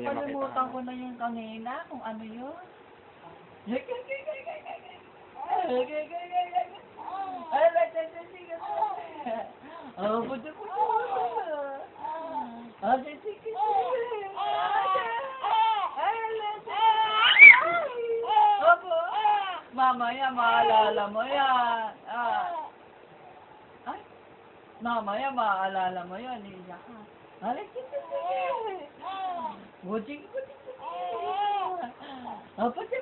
niya makita. Nakalimutan ko na yung kanina kung ano yun. Oh, buto po. Oh, sige. Opo. Mamaya maalala mo yan. Ay, mamaya maalala mo yan. Iyak ka. Alay, sige. Buti. Oh, buti.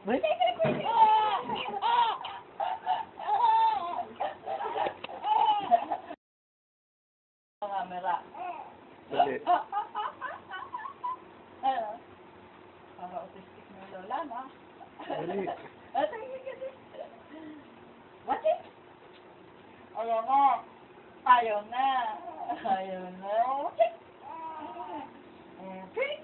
Buti. Camera. Dali. Para autistic na lola, no? Dali. Bakit? Ayaw na. Ayaw na. Okay. Sige.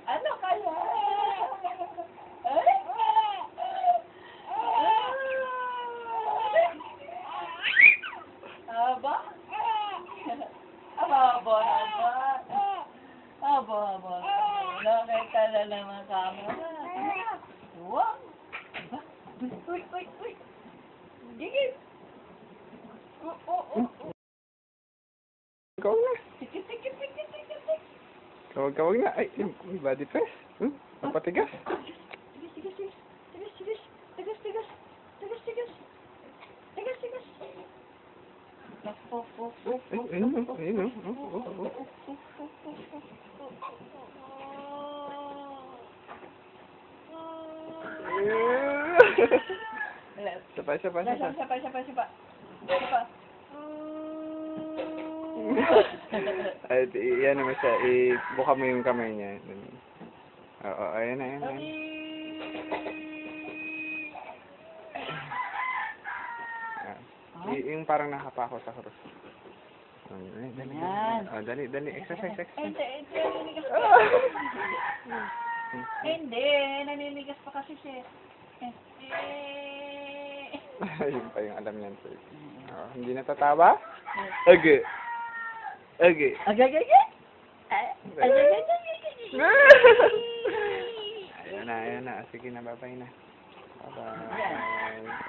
Ano kaya? Aba? Aba. Nakita na naman camera. Wow. Uy. Gigil. Ikaw na. Tikit. Kawag na. Ay, may body press. Papatigas. Tigas. Ayun. Sapa. Sapa. Ay, yan naman siya. Ibuka mo yung kamay niya. Oo, ayan na. Yung parang nakapako sa cross. Dali. Exercise. Hindi, naninigas pa kasi siya. Yun pa yung alam niyan, sir. Hindi natatawa? Age. Ayan na. Sige na, bye-bye na. Bye-bye.